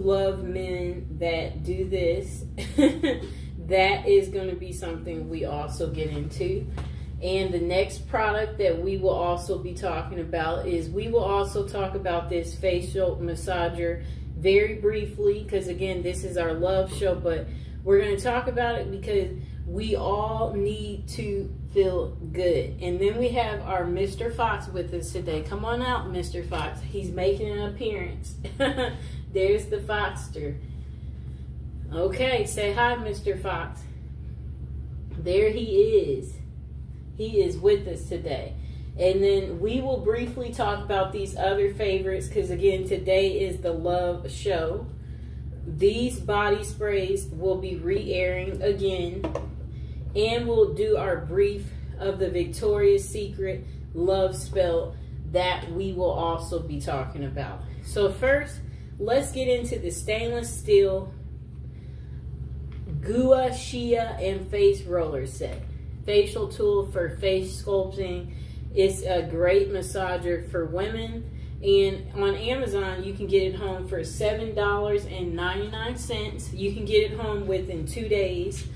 love men that do this, that is going to be something we also get into. And the next product that we will also be talking about is we will also talk about this facial massager very briefly, because again, this is our love show, but we're going to talk about it because we all need to feel good. And then we have our Mr. Fox with us today. Come on out, Mr. Fox. He's making an appearance. There's the Foxter. Okay, say hi, Mr. Fox. There he is. He is with us today. And then we will briefly talk about these other favorites because, again, today is the love show. These body sprays will be re-airing again. And we'll do our brief of the Victoria's Secret love spell that we will also be talking about. So first, let's get into the stainless steel Gua Shia and face roller set. Facial tool for face sculpting. It's a great massager for women. And on Amazon, you can get it home for $7.99. You can get it home within 2 days.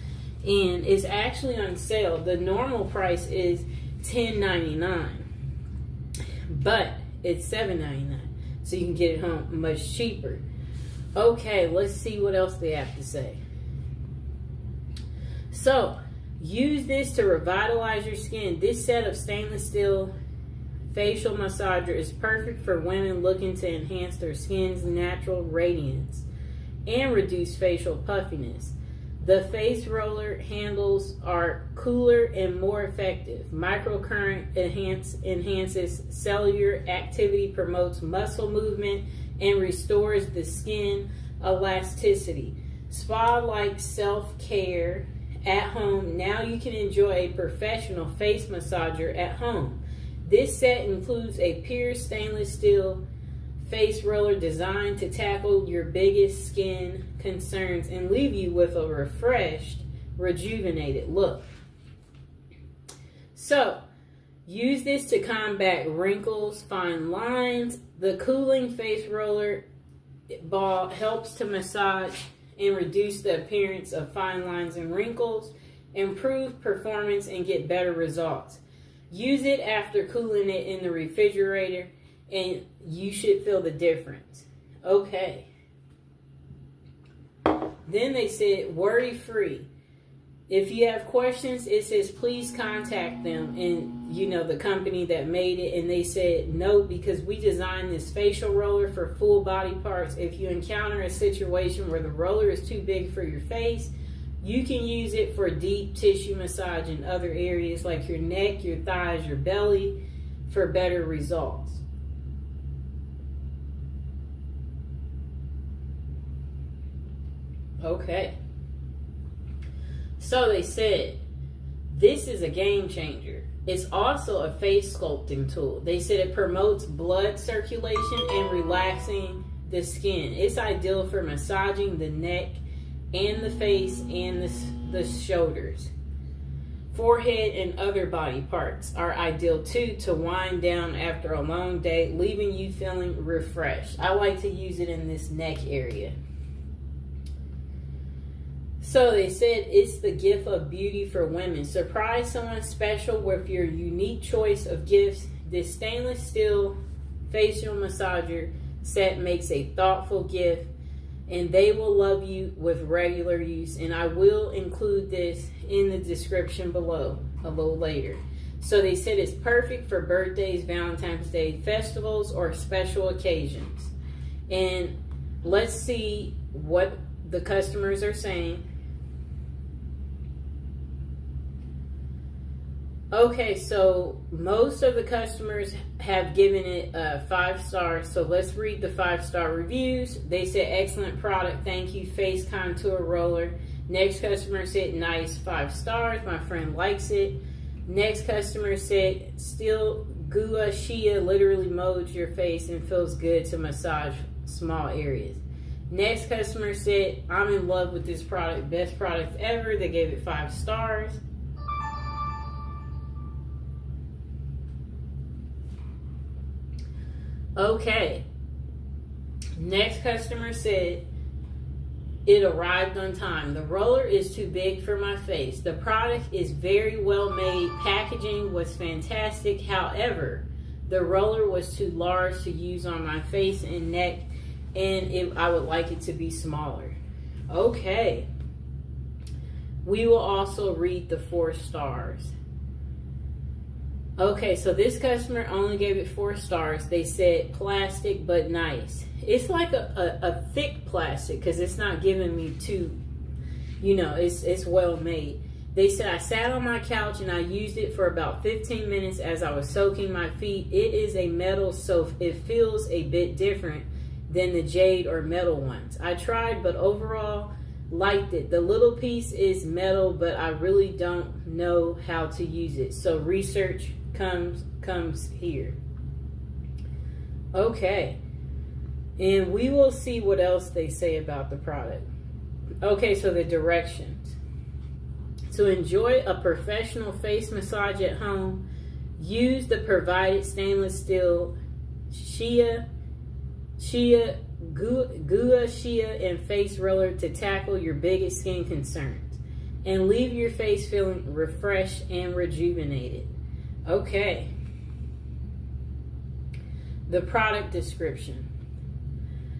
And it's actually on sale. The normal price is $10.99. But it's $7.99. So you can get it home much cheaper. Okay, let's see what else they have to say. So, use this to revitalize your skin. This set of stainless steel facial massager is perfect for women looking to enhance their skin's natural radiance and reduce facial puffiness. The face roller handles are cooler and more effective. Microcurrent enhances cellular activity, promotes muscle movement, and restores the skin elasticity. Spa-like self-care at home. Now you can enjoy a professional face massager at home. This set includes a pure stainless steel face roller designed to tackle your biggest skin concerns and leave you with a refreshed, rejuvenated look. So, use this to combat wrinkles, fine lines. The cooling face roller ball helps to massage and reduce the appearance of fine lines and wrinkles, improve performance, and get better results. Use it after cooling it in the refrigerator, and you should feel the difference. Okay. Then they said, worry-free. If you have questions, it says, please contact them and, the company that made it. And they said, no, because we designed this facial roller for full body parts. If you encounter a situation where the roller is too big for your face, you can use it for deep tissue massage in other areas like your neck, your thighs, your belly for better results. Okay. So they said, this is a game changer. It's also a face sculpting tool. They said it promotes blood circulation and relaxing the skin. It's ideal for massaging the neck and the face and the shoulders. Forehead and other body parts are ideal too to wind down after a long day, leaving you feeling refreshed. I like to use it in this neck area. So they said it's the gift of beauty for women. Surprise someone special with your unique choice of gifts. This stainless steel facial massager set makes a thoughtful gift, and they will love you with regular use. And I will include this in the description below a little later. So they said it's perfect for birthdays, Valentine's Day, festivals, or special occasions. And let's see what the customers are saying. Okay, so most of the customers have given it 5 stars. So let's read the 5-star reviews. They said, excellent product. Thank you. Face contour roller. Next customer said, nice, 5 stars. My friend likes it. Next customer said, still Gua Shia literally molds your face and feels good to massage small areas. Next customer said, I'm in love with this product. Best product ever. They gave it 5 stars. Okay. Next customer said, It arrived on time. The roller is too big for my face. The product is very well made. Packaging was fantastic. However, the roller was too large to use on my face and neck, and I would like it to be smaller. Okay. We will also read the 4 stars. Okay, so this customer only gave it 4 stars. They said plastic but nice. It's like a thick plastic because it's not giving me too, it's well made. They said I sat on my couch and I used it for about 15 minutes as I was soaking my feet. It is a metal, so it feels a bit different than the jade or metal ones. I tried, but overall liked it. The little piece is metal, but I really don't know how to use it. So research comes here. Okay. And we will see what else they say about the product. Okay, so the directions. To enjoy a professional face massage at home, use the provided stainless steel Shea, Gua Shea, and face roller to tackle your biggest skin concerns and leave your face feeling refreshed and rejuvenated. Okay. The product description.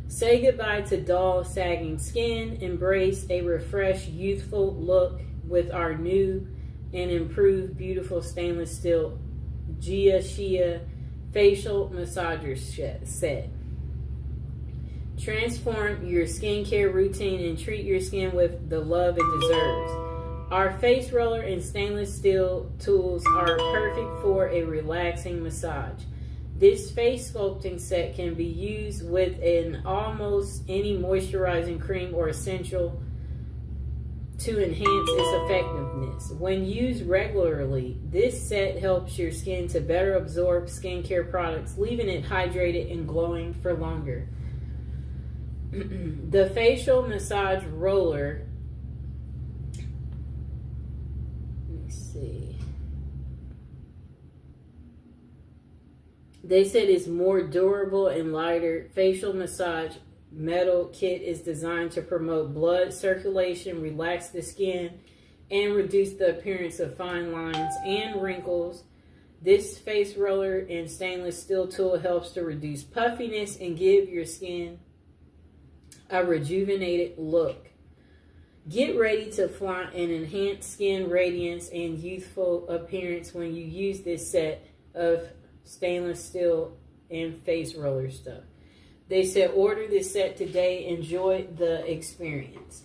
Say goodbye to dull, sagging skin. Embrace a refreshed, youthful look with our new and improved beautiful stainless steel Gua Shea facial massager set. Transform your skincare routine and treat your skin with the love it deserves. Our face roller and stainless steel tools are perfect for a relaxing massage. This face sculpting set can be used with almost any moisturizing cream or essential to enhance its effectiveness. When used regularly, this set helps your skin to better absorb skincare products, leaving it hydrated and glowing for longer. The facial massage roller, let me see. They said it's more durable and lighter. Facial massage metal kit is designed to promote blood circulation, relax the skin, and reduce the appearance of fine lines and wrinkles. This face roller and stainless steel tool helps to reduce puffiness and give your skin a rejuvenated look. Get ready to flaunt an enhanced skin radiance and youthful appearance when you use this set of stainless steel and face roller stuff. They said order this set today. Enjoy the experience.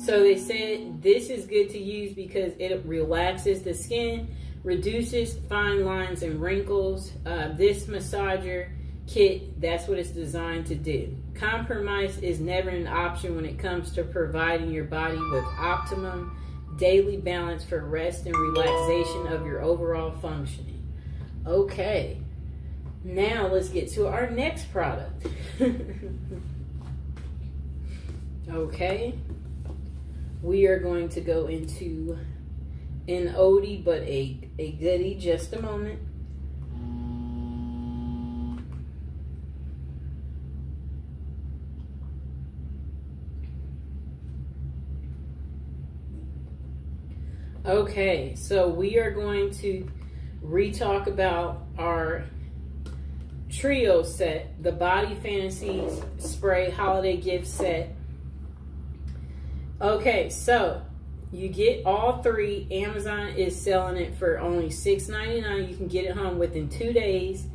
So they said this is good to use because it relaxes the skin, reduces fine lines and wrinkles. This massager kit, that's what it's designed to do. Compromise is never an option when it comes to providing your body with optimum daily balance for rest and relaxation of your overall functioning. Okay, now let's get to our next product. Okay, we are going to go into an oldie but a goodie. Just a moment. Okay, so we are going to re-talk about our trio set, the Body Fantasies Spray Holiday Gift Set. Okay, so you get all 3. Amazon is selling it for only $6.99. You can get it home within 2 days.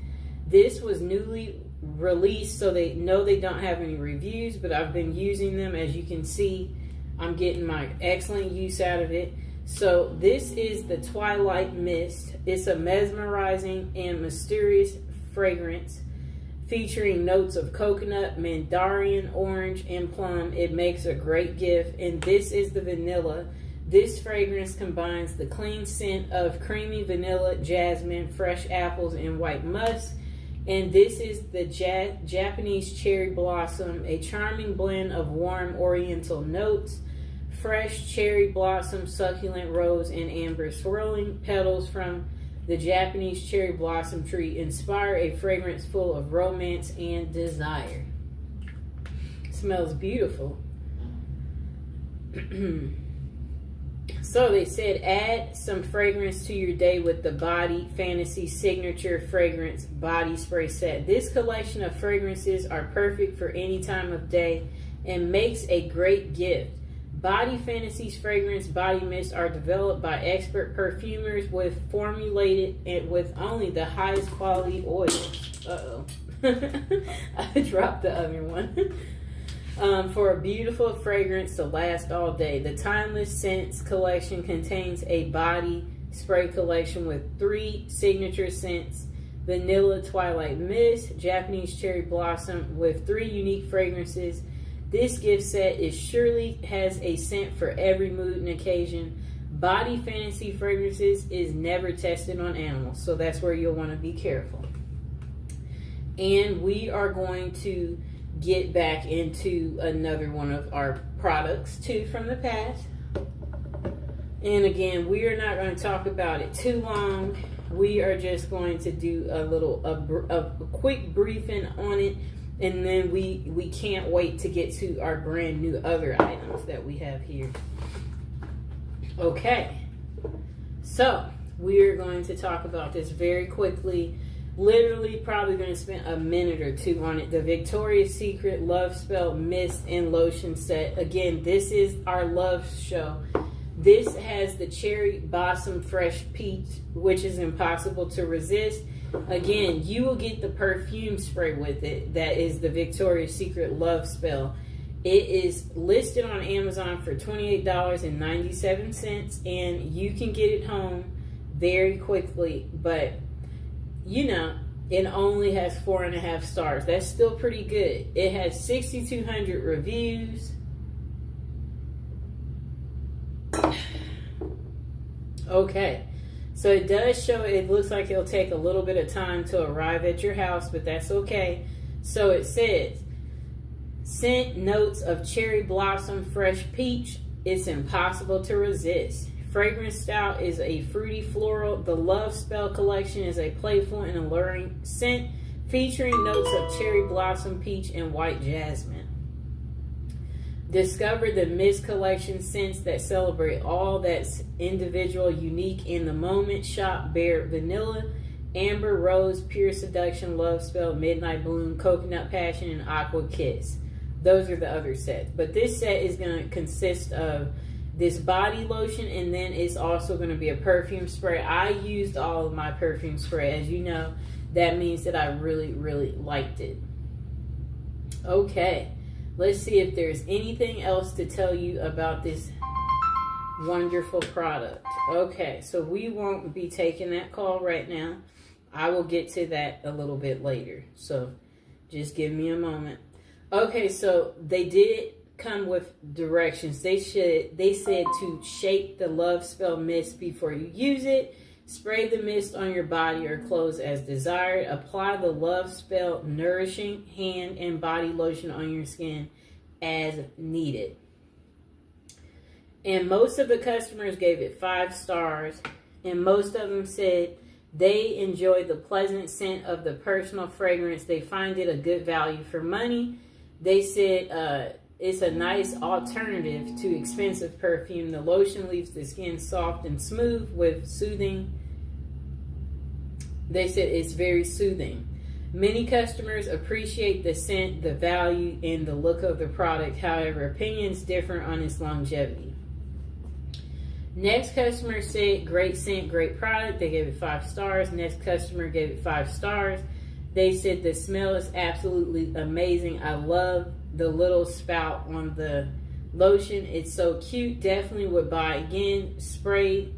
This was newly released, so they know they don't have any reviews, but I've been using them. As you can see, I'm getting my excellent use out of it. So this is the Twilight Mist. It's a mesmerizing and mysterious fragrance featuring notes of coconut, mandarin, orange, and plum. It makes a great gift. And this is the vanilla. This fragrance combines the clean scent of creamy vanilla, jasmine, fresh apples, and white musk. And this is the Japanese cherry blossom, a charming blend of warm oriental notes, fresh cherry blossom, succulent rose, and amber. Swirling petals from the Japanese cherry blossom tree inspire a fragrance full of romance and desire. Smells beautiful. So they said add some fragrance to your day with the Body Fantasy Signature Fragrance Body Spray Set. This collection of fragrances are perfect for any time of day and makes a great gift. Body Fantasy's fragrance body mists are developed by expert perfumers formulated with only the highest quality oils. Uh-oh. I dropped the other one. For a beautiful fragrance to last all day. The Timeless Scents collection contains a body spray collection with 3 signature scents: Vanilla Twilight Mist, Japanese Cherry Blossom, with 3 unique fragrances. This gift set surely has a scent for every mood and occasion. Body Fantasy Fragrances is never tested on animals, so that's where you'll want to be careful. And we are going to get back into another one of our products too from the past. And again, we are not going to talk about it too long. We are just going to do a quick briefing on it, and then we can't wait to get to our brand new other items that we have here. Okay, so we're going to talk about this very quickly. Literally probably going to spend a minute or 2 on it. The Victoria's Secret Love Spell Mist and Lotion Set. Again, this is our love show. This has the Cherry Blossom Fresh Peach, which is impossible to resist. Again, you will get the perfume spray with it. That is the Victoria's Secret Love Spell. It is listed on Amazon for $28.97, and you can get it home very quickly, but you know, it only has 4.5 stars. That's still pretty good. It has 6,200 reviews. Okay, so it does show, it looks like it'll take a little bit of time to arrive at your house, but that's okay. So it says, scent notes of cherry blossom, fresh peach. It's impossible to resist. Fragrance style is a fruity floral. The Love Spell collection is a playful and alluring scent featuring notes of cherry blossom, peach, and white jasmine. Discover the Mist collection scents that celebrate all that's individual, unique in the moment. Shop Bare Vanilla, Amber, Rose, Pure Seduction, Love Spell, Midnight Bloom, Coconut Passion, and Aqua Kiss. Those are the other sets. But this set is going to consist of this body lotion, and then it's also going to be a perfume spray. I used all of my perfume spray. As you know, that means that I really, really liked it. Okay, let's see if there's anything else to tell you about this wonderful product. Okay, so we won't be taking that call right now. I will get to that a little bit later, so just give me a moment. Okay, so they did come with directions. They said to shake the Love Spell mist before you use it. Spray the mist on your body or clothes as desired. Apply the Love Spell nourishing hand and body lotion on your skin as needed. And most of the customers gave it 5 stars, and most of them said they enjoy the pleasant scent of the personal fragrance. They find it a good value for money. They said it's a nice alternative to expensive perfume. The lotion leaves the skin soft and smooth with soothing. They said it's very soothing. Many customers appreciate the scent, the value, and the look of the product. However, opinions differ on its longevity. Next customer said, great scent, great product. They gave it 5 stars. Next customer gave it 5 stars. They said the smell is absolutely amazing. I love the little spout on the lotion. It's so cute. Definitely would buy again. Sprayed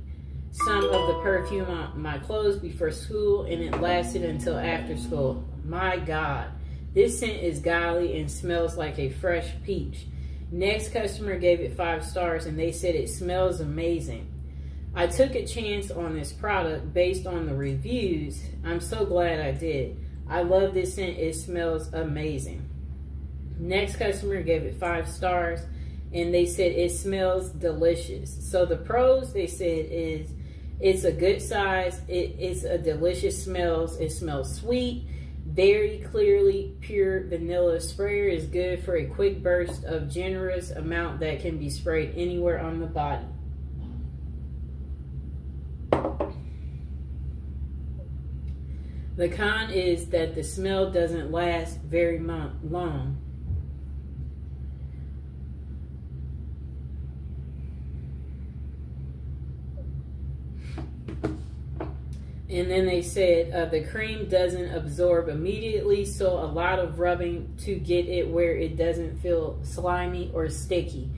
some of the perfume on my clothes before school, and it lasted until after school. My God. This scent is godly and smells like a fresh peach. Next customer gave it 5 stars, and they said it smells amazing. I took a chance on this product based on the reviews. I'm so glad I did. I love this scent. It smells amazing. Next customer gave it 5 stars, and they said it smells delicious. So the pros, they said, is it's a good size. It's a delicious smells. It smells sweet. Very clearly pure vanilla sprayer is good for a quick burst of generous amount that can be sprayed anywhere on the body. The con is that the smell doesn't last very long. And then they said the cream doesn't absorb immediately, so a lot of rubbing to get it where it doesn't feel slimy or sticky.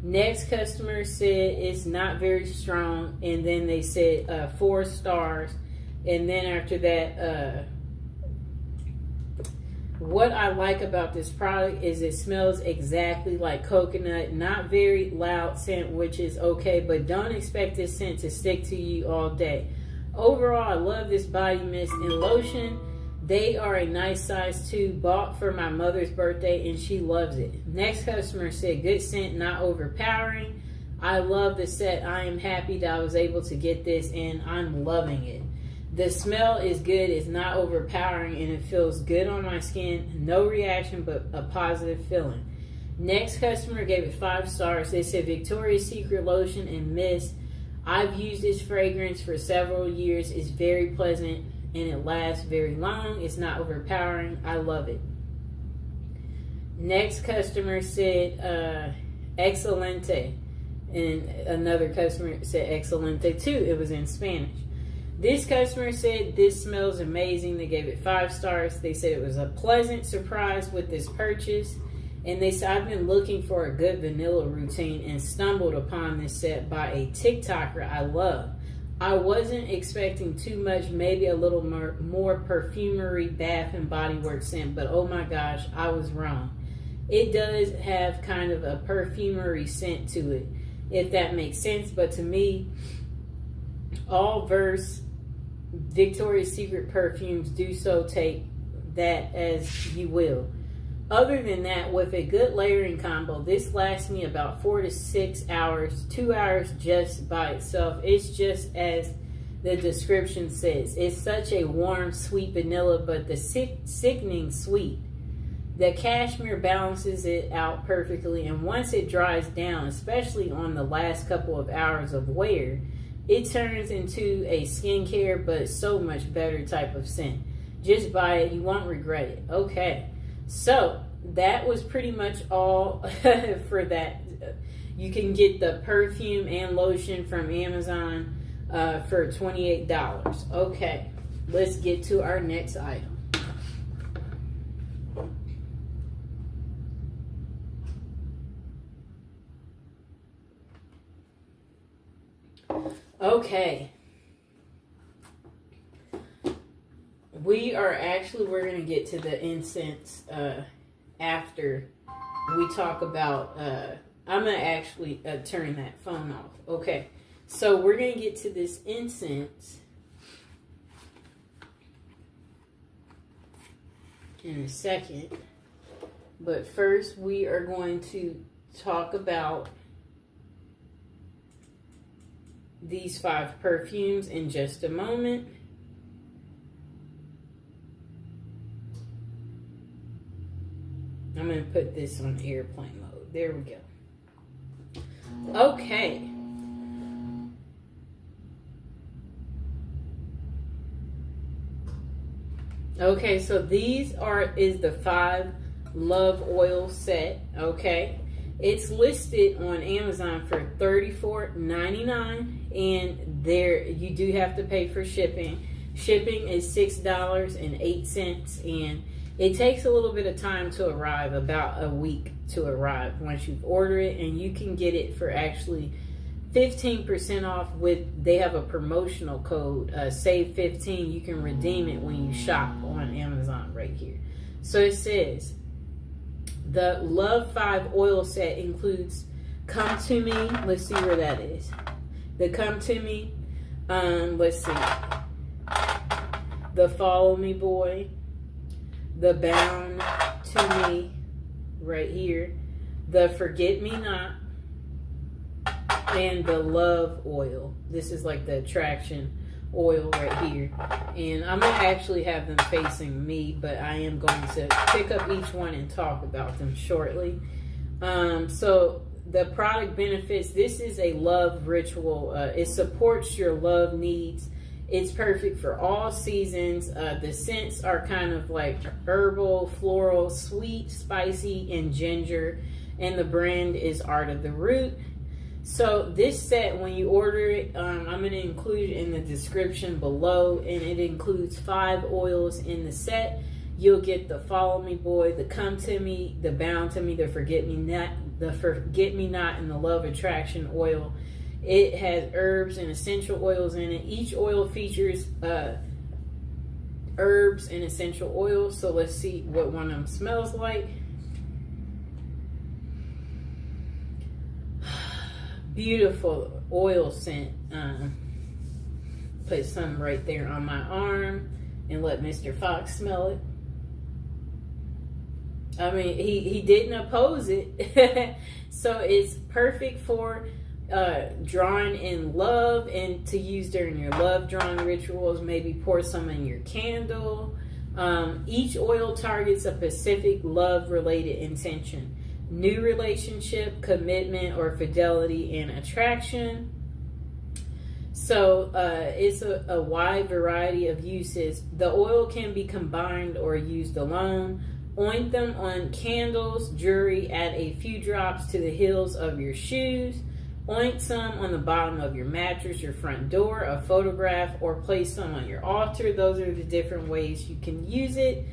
Next customer said it's not very strong, and then they said 4 stars. And then after that, what I like about this product is it smells exactly like coconut. Not very loud scent, which is okay, but don't expect this scent to stick to you all day. Overall, I love this body mist and lotion. They are a nice size too. Bought for my mother's birthday and she loves it. Next customer said good scent, not overpowering. I love the set. I am happy that I was able to get this and I'm loving it. The smell is good. It's not overpowering and it feels good on my skin. No reaction, but a positive feeling. Next customer gave it 5 stars. They said Victoria's Secret lotion and mist. I've used this fragrance for several years. It's very pleasant and it lasts very long. It's not overpowering. I love it. Next customer said excelente, and another customer said excelente too. It was in Spanish. This customer said this smells amazing. They gave it 5 stars. They said it was a pleasant surprise with this purchase. And they said, I've been looking for a good vanilla routine and stumbled upon this set by a TikToker I love. I wasn't expecting too much, maybe a little more perfumery, Bath and Body Works scent, but oh my gosh, I was wrong. It does have kind of a perfumery scent to it, if that makes sense. But to me, all Verse Victoria's Secret perfumes do so, take that as you will. Other than that, with a good layering combo, this lasts me about 4 to 6 hours, 2 hours just by itself. It's just as the description says. It's such a warm, sweet vanilla, but the sickening sweet. The cashmere balances it out perfectly, and once it dries down, especially on the last couple of hours of wear, it turns into a skincare, but so much better type of scent. Just buy it. You won't regret it. Okay. So that was pretty much all for that. You can get the perfume and lotion from Amazon for $28. Okay, let's get to our next item. Okay. We're going to get to the incense after we talk about, I'm going to actually turn that phone off. Okay, so we're going to get to this incense in a second. But first, we are going to talk about these 5 perfumes in just a moment. I'm going to put this on airplane mode. There we go. Okay. Okay, so these is the 5 Love Oil set. Okay. It's listed on Amazon for $34.99, and there you do have to pay for shipping. Shipping is $6.08, and it takes a little bit of time to arrive, about a week to arrive once you've ordered it, and you can get it for actually 15% off they have a promotional code, save 15. You can redeem it when you shop on Amazon right here. So it says, the Love 5 oil set includes Come To Me. Let's see where that is. The Come To Me. Let's see. The Follow Me Boy. The Bound To Me. Right here. The Forget Me Not. And the Love Oil. This is like the attraction oil right here. And I'm going to actually have them facing me, but I am going to pick up each one and talk about them shortly. So the product benefits, this is a love ritual. It supports your love needs. It's perfect for all seasons. The scents are kind of like herbal, floral, sweet, spicy, and ginger. And the brand is Art of the Root. So this set, when you order it, I'm going to include it in the description below. And it includes 5 oils in the set. You'll get the Follow Me Boy, the Come To Me, the Bound To Me, the Forget Me Not, and the Love Attraction oil. It has herbs and essential oils in it. Each oil features herbs and essential oils. So let's see what one of them smells like. Beautiful oil scent. Put some right there on my arm and let Mr. Fox smell it. I mean, he didn't oppose it. So it's perfect for drawing in love and to use during your love drawing rituals. Maybe pour some in your candle. Each oil targets a specific love related intention: new relationship, commitment, or fidelity and attraction. So it's a wide variety of uses. The oil can be combined or used alone. Oint them on candles, jewelry, add a few drops to the heels of your shoes. Oint some on the bottom of your mattress, your front door, a photograph, or place some on your altar. Those are the different ways you can use it.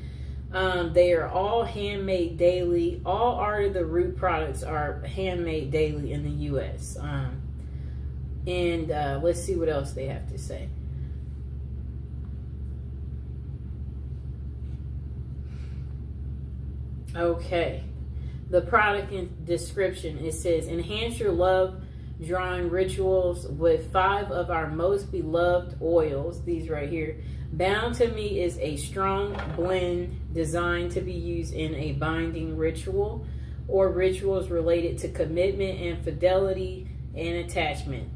They are all handmade daily. All Art of the Root products are handmade daily in the U.S. And let's see what else they have to say. Okay. The product description, it says, enhance your love drawing rituals with 5 of our most beloved oils. These right here. Bound to Me is a strong blend designed to be used in a binding ritual or rituals related to commitment and fidelity and attachment.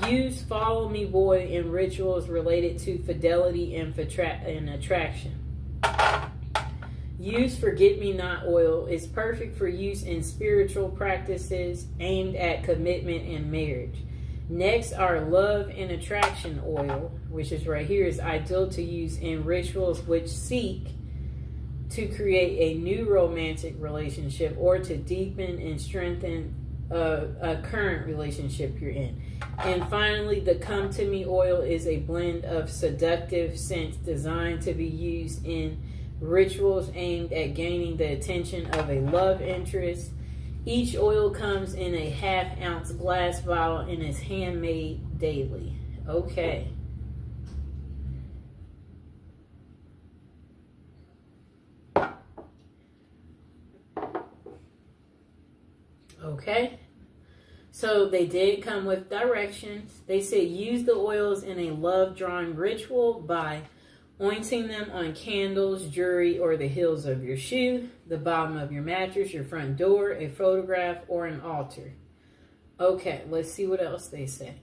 Use Follow Me Boy in rituals related to fidelity and attraction. Use Forget Me Not oil is perfect for use in spiritual practices aimed at commitment and marriage. Next, our Love and Attraction oil, which is right here, is ideal to use in rituals which seek to create a new romantic relationship or to deepen and strengthen a current relationship you're in. And finally, the Come To Me oil is a blend of seductive scents designed to be used in rituals aimed at gaining the attention of a love interest. Each oil comes in a 1/2 ounce glass bottle and is handmade daily. Okay. Okay. So they did come with directions. They said use the oils in a love drawing ritual by ointing them on candles, jewelry, or the heels of your shoe, the bottom of your mattress, your front door, a photograph, or an altar. Okay, let's see what else they say.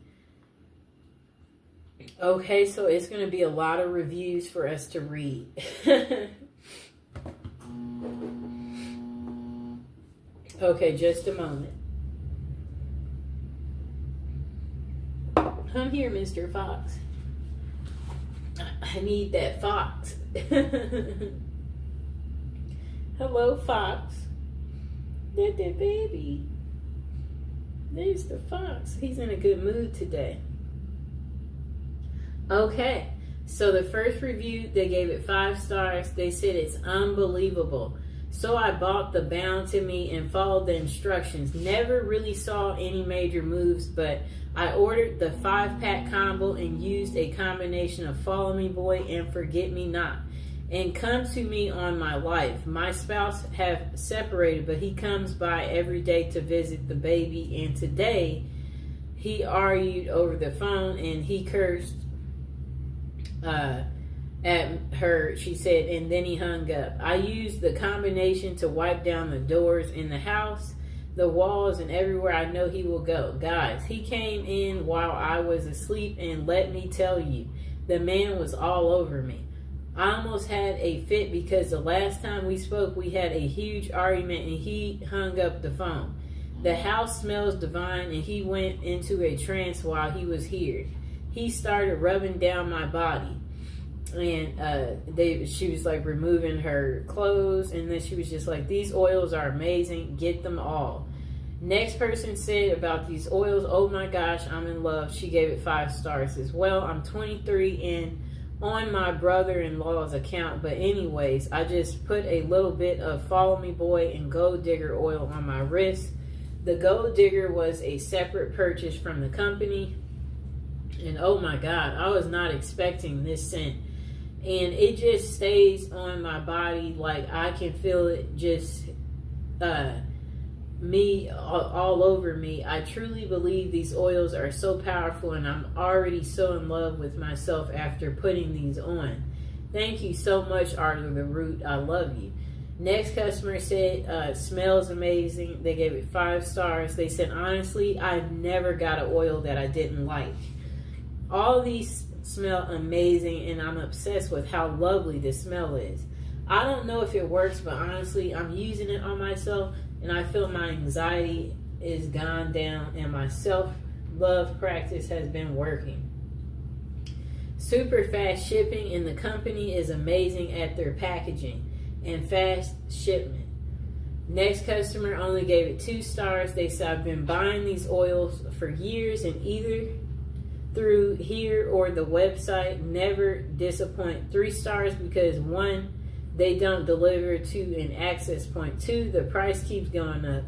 Okay, so it's going to be a lot of reviews for us to read. Okay, just a moment. Come here, Mr. Fox. I need that fox. Hello, Fox. That's that baby. There's the fox. He's in a good mood today. Okay, so the first review, they gave it 5 stars. They said it's unbelievable. So I bought the Bound to Me and followed the instructions. Never really saw any major moves, but I ordered the 5-pack combo and used a combination of Follow Me Boy and Forget Me Not. And Come To Me on my life. My spouse have separated, but he comes by every day to visit the baby. And today, he argued over the phone and he cursed at her, she said, and then he hung up. I used the combination to wipe down the doors in the house, the walls, and everywhere I know he will go. Guys, he came in while I was asleep, and let me tell you, The man was all over me. I almost had a fit because the last time we spoke, we had a huge argument and he hung up the phone. The house smells divine and he went into a trance while he was here. He started rubbing down my body. And she was like removing her clothes, and then she was just like, these oils are amazing, get them all. Next person said about these oils, oh my gosh, I'm in love. She gave it 5 stars as well. I'm 23 and on my brother-in-law's account, but anyways, I just put a little bit of Follow Me Boy and Gold Digger oil on my wrist. The Gold Digger was a separate purchase from the company, and oh my god, I was not expecting this scent. And it just stays on my body, like I can feel it just me all over me. I truly believe these oils are so powerful, and I'm already so in love with myself after putting these on. Thank you so much, Arthur the Root. I love you. Next customer said, smells amazing. They gave it 5 stars. They said, honestly, I never got an oil that I didn't like. All these smell amazing, and I'm obsessed with how lovely this smell is. I don't know if it works, but honestly, I'm using it on myself, and I feel my anxiety is gone down, and my self-love practice has been working. Super fast shipping, and the company is amazing at their packaging and fast shipment. Next customer only gave it 2 stars. They said, I've been buying these oils for years, and either through here or the website, never disappoint. 3 stars because 1, they don't deliver to an access point. 2, the price keeps going up.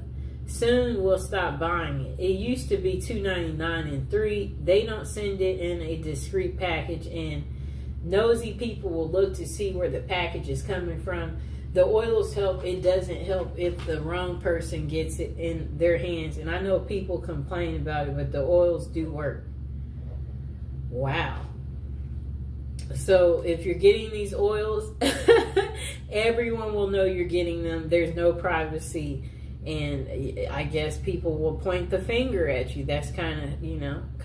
Soon we'll stop buying it. It used to be $2.99, and 3, they don't send it in a discreet package, and nosy people will look to see where the package is coming from. The oils help. It doesn't help if the wrong person gets it in their hands, and I know people complain about it, but the oils do work. Wow. So if you're getting these oils, everyone will know you're getting them. There's no privacy, and I guess people will point the finger at you. That's kind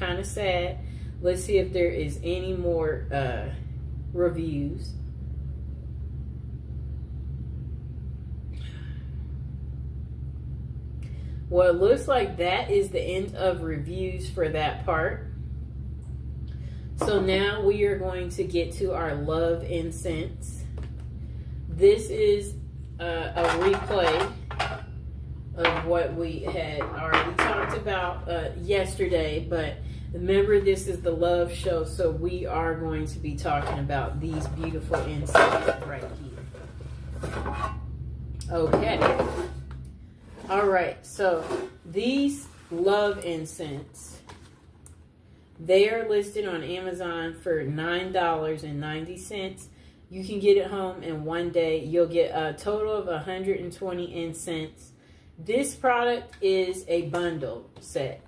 of sad. Let's see if there is any more reviews. Well, it looks like that is the end of reviews for that part. So now we are going to get to our love incense. This is a replay of what we had already talked about yesterday, but remember, this is the love show, so we are going to be talking about these beautiful incense right here. Okay. All right, so these love incense, they are listed on Amazon for $9.90. You can get it home in one day. You'll get a total of 120 incense. This product is a bundle set.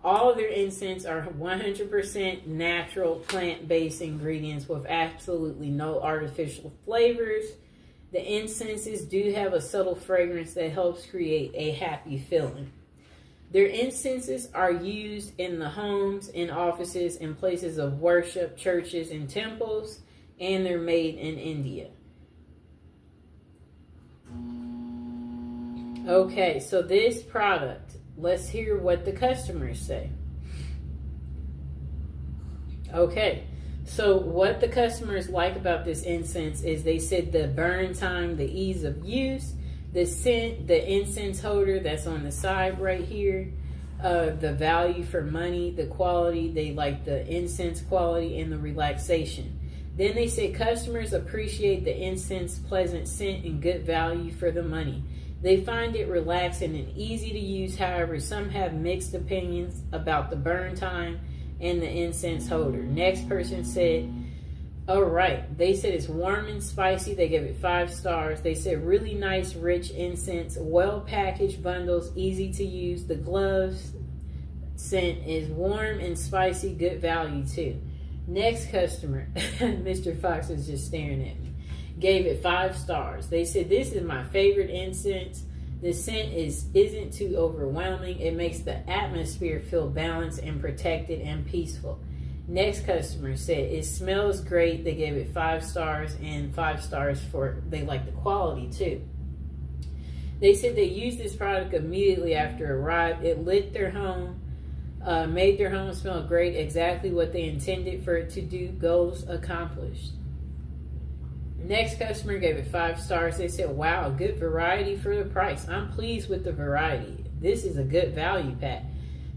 All of their incense are 100% natural plant-based ingredients with absolutely no artificial flavors. The incenses do have a subtle fragrance that helps create a happy feeling. Their incenses are used in the homes, in offices, in places of worship, churches, and temples, and they're made in India. Okay, so this product, let's hear what the customers say. Okay, so what the customers like about this incense is they said the burn time, the ease of use, the scent, the incense holder that's on the side right here, the value for money, the quality, they like the incense quality and the relaxation. Then they say customers appreciate the incense pleasant scent and good value for the money. They find it relaxing and easy to use. However, some have mixed opinions about the burn time and the incense holder. Next person said, all right, they said it's warm and spicy. They gave it 5 stars. They said really nice, rich incense, well packaged bundles, easy to use. The gloves scent is warm and spicy, good value too. Next customer, Mr. Fox is just staring at me, gave it 5 stars. They said this is my favorite incense. The scent isn't too overwhelming. It makes the atmosphere feel balanced and protected and peaceful. Next customer said, it smells great. They gave it 5 stars, and 5 stars for they like the quality too. They said they used this product immediately after it arrived. It lit their home, made their home smell great, exactly what they intended for it to do. Goals accomplished. Next customer gave it 5 stars. They said, wow, good variety for the price. I'm pleased with the variety. This is a good value pack.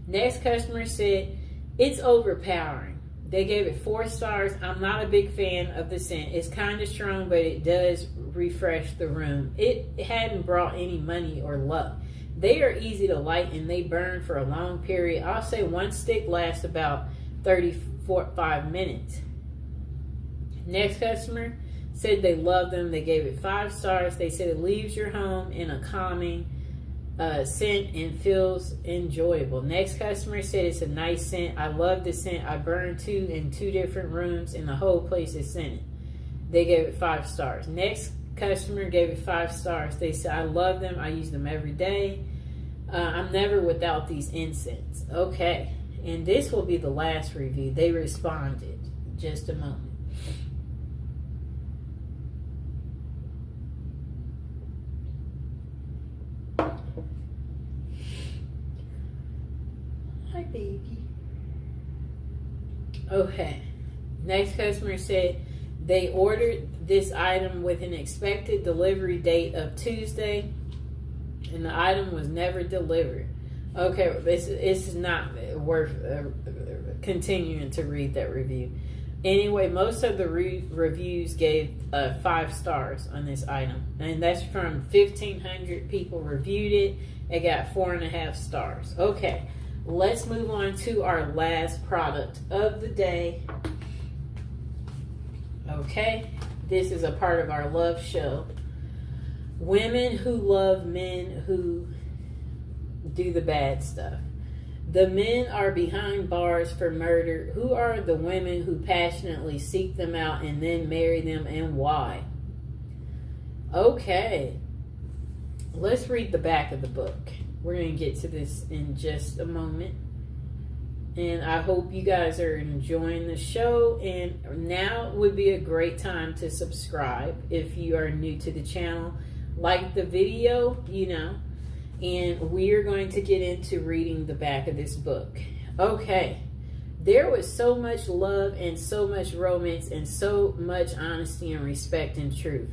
Next customer said, it's overpowering. They gave it 4 stars. I'm not a big fan of the scent. It's kind of strong, but it does refresh the room. It hadn't brought any money or luck. They are easy to light and they burn for a long period. I'll say 1 stick lasts about 35 minutes. Next customer said they love them. They gave it 5 stars. They said it leaves your home in a calming scent and feels enjoyable. Next customer said it's a nice scent. I love the scent. I burned 2 in 2 different rooms and the whole place is scented. They gave it 5 stars. Next customer gave it 5 stars. They said, I love them. I use them every day. I'm never without these incense. Okay, and this will be the last review. They responded. Just a moment. Hi, baby. Okay. Next customer said they ordered this item with an expected delivery date of Tuesday, and the item was never delivered. Okay, this is not worth continuing to read that review. Anyway, most of the reviews gave 5 stars on this item, and that's from 1,500 people reviewed it. It got 4.5 stars. Okay. Let's move on to our last product of the day. Okay, this is a part of our love show. Women who love men who do the bad stuff. The men are behind bars for murder. Who are the women who passionately seek them out and then marry them, and why? Okay, let's read the back of the book. We're going to get to this in just a moment. And I hope you guys are enjoying the show. And now would be a great time to subscribe if you are new to the channel. Like the video, And we are going to get into reading the back of this book. Okay. There was so much love and so much romance and so much honesty and respect and truth.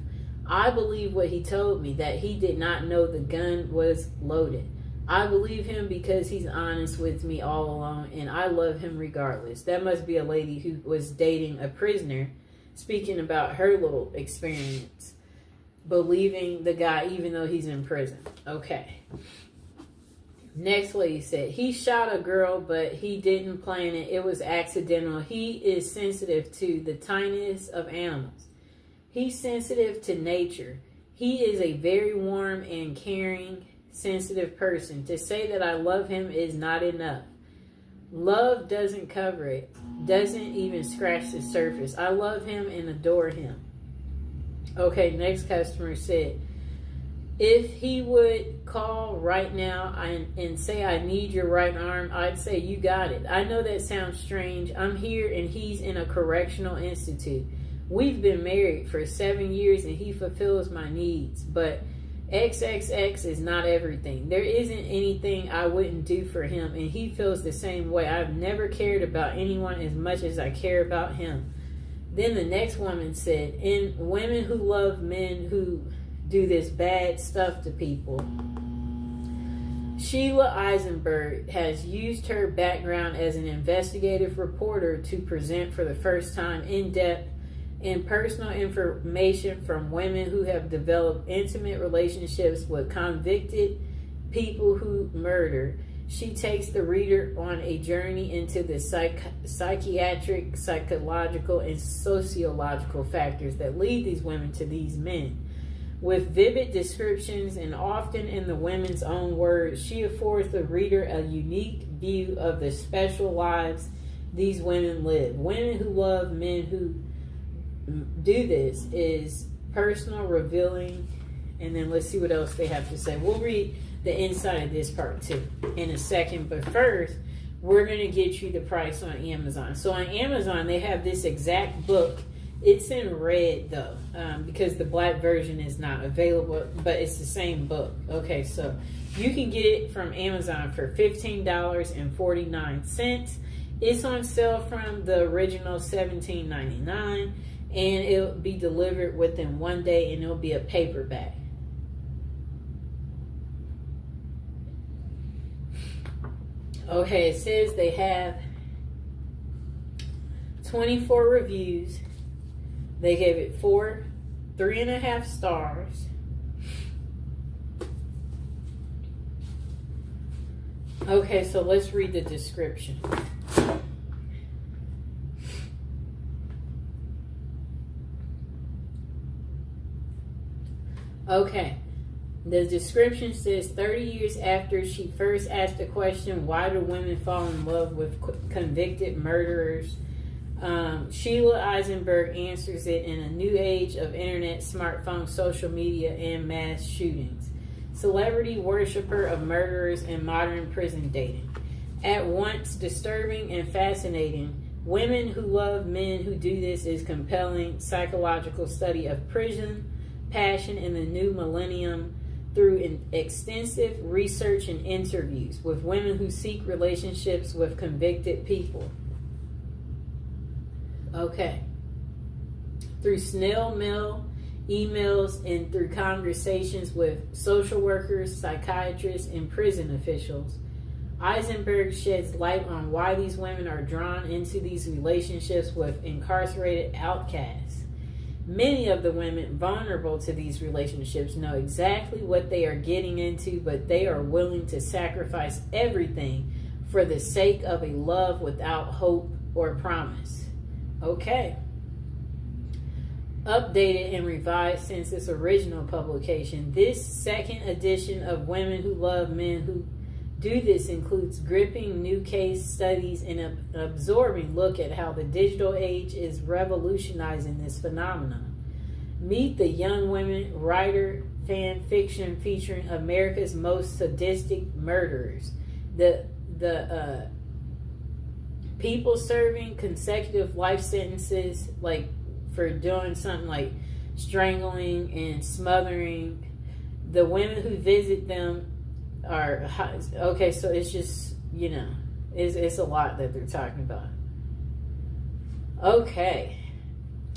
I believe what he told me, that he did not know the gun was loaded. I believe him because he's honest with me all along, and I love him regardless. That must be a lady who was dating a prisoner, speaking about her little experience, believing the guy even though he's in prison. Okay. Next lady said, he shot a girl, but he didn't plan it. It was accidental. He is sensitive to the tiniest of animals. He's sensitive to nature. He is a very warm and caring, sensitive person. To say that I love him is not enough. Love doesn't cover it, doesn't even scratch the surface. I love him and adore him. Okay, next customer said, if he would call right now and say, I need your right arm, I'd say, you got it. I know that sounds strange. I'm here and he's in a correctional institute. We've been married for 7 years and he fulfills my needs, but XXX is not everything. There isn't anything I wouldn't do for him, and he feels the same way. I've never cared about anyone as much as I care about him. Then the next woman said, in women who love men who do this bad stuff to people, Sheila Eisenberg has used her background as an investigative reporter to present for the first time in-depth and personal information from women who have developed intimate relationships with convicted people who murder. She takes the reader on a journey into the psychiatric, psychological, and sociological factors that lead these women to these men. With vivid descriptions and often in the women's own words, she affords the reader a unique view of the special lives these women live. Women who love men who do this is personal, revealing, and then let's see what else they have to say. We'll read the inside of this part too in a second, but first we're going to get you the price on Amazon. So on Amazon, they have this exact book. It's in red though, because the black version is not available, but it's the same book. Okay, so you can get it from Amazon for $15.49. It's on sale from the original $17.99, and it'll be delivered within 1 day, and it'll be a paperback. Okay, it says they have 24 reviews. They gave it 3.5 stars. Okay, so let's read the description. Okay, the description says 30 years after she first asked the question, why do women fall in love with convicted murderers? Sheila Eisenberg answers it in a new age of internet, smartphone, social media, and mass shootings. Celebrity worshiper of murderers and modern prison dating. At once disturbing and fascinating, Women Who Love Men Who Do This is compelling psychological study of prison, passion in the new millennium through extensive research and interviews with women who seek relationships with convicted people. Okay. Through snail mail, emails, and through conversations with social workers, psychiatrists, and prison officials, Eisenberg sheds light on why these women are drawn into these relationships with incarcerated outcasts. Many of the women vulnerable to these relationships know exactly what they are getting into, but they are willing to sacrifice everything for the sake of a love without hope or promise. Okay. Updated and revised since its original publication, this second edition of Women Who Love Men Who Do This includes gripping new case studies and an absorbing look at how the digital age is revolutionizing this phenomenon. Meet the Young Women writer fan fiction featuring America's most sadistic murderers. The people serving consecutive life sentences, like for doing something like strangling and smothering. The women who visit them are okay. So it's just, it's a lot that they're talking about. Okay,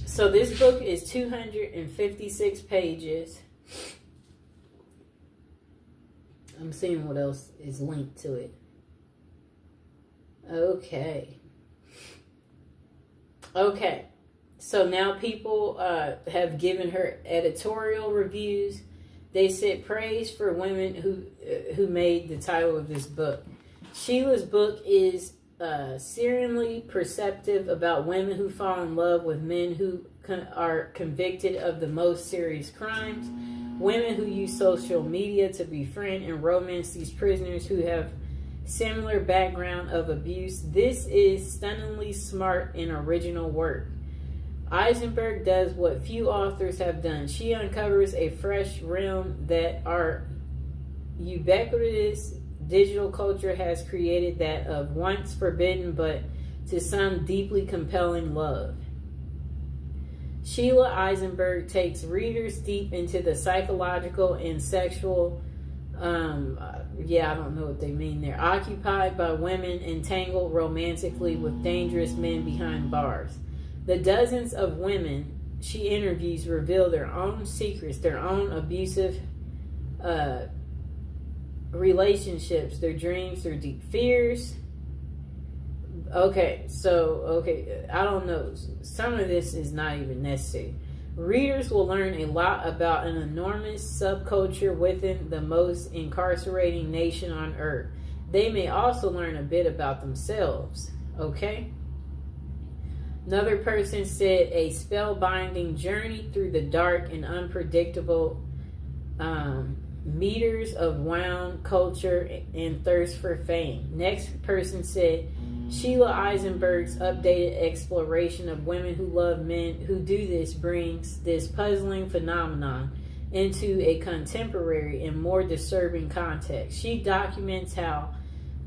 so this book is 256 pages. I'm seeing what else is linked to it. Okay. So now people have given her editorial reviews. They said praise for women who made the title of this book. Sheila's book is searingly perceptive about women who fall in love with men who are convicted of the most serious crimes. Women who use social media to befriend and romance these prisoners who have similar background of abuse. This is stunningly smart and original work. Eisenberg does what few authors have done. She uncovers a fresh realm that our ubiquitous digital culture has created, that of once forbidden but to some deeply compelling love. Sheila Eisenberg takes readers deep into the psychological and sexual I don't know what they mean there. Occupied by women entangled romantically with dangerous men behind bars. The dozens of women she interviews reveal their own secrets, their own abusive relationships, their dreams, their deep fears. Okay, I don't know. Some of this is not even necessary. Readers will learn a lot about an enormous subculture within the most incarcerating nation on earth. They may also learn a bit about themselves. Okay? Another person said a spellbinding journey through the dark and unpredictable meters of wound culture and thirst for fame. Next person said Sheila Eisenberg's updated exploration of women who love men who do this brings this puzzling phenomenon into a contemporary and more disturbing context. She documents how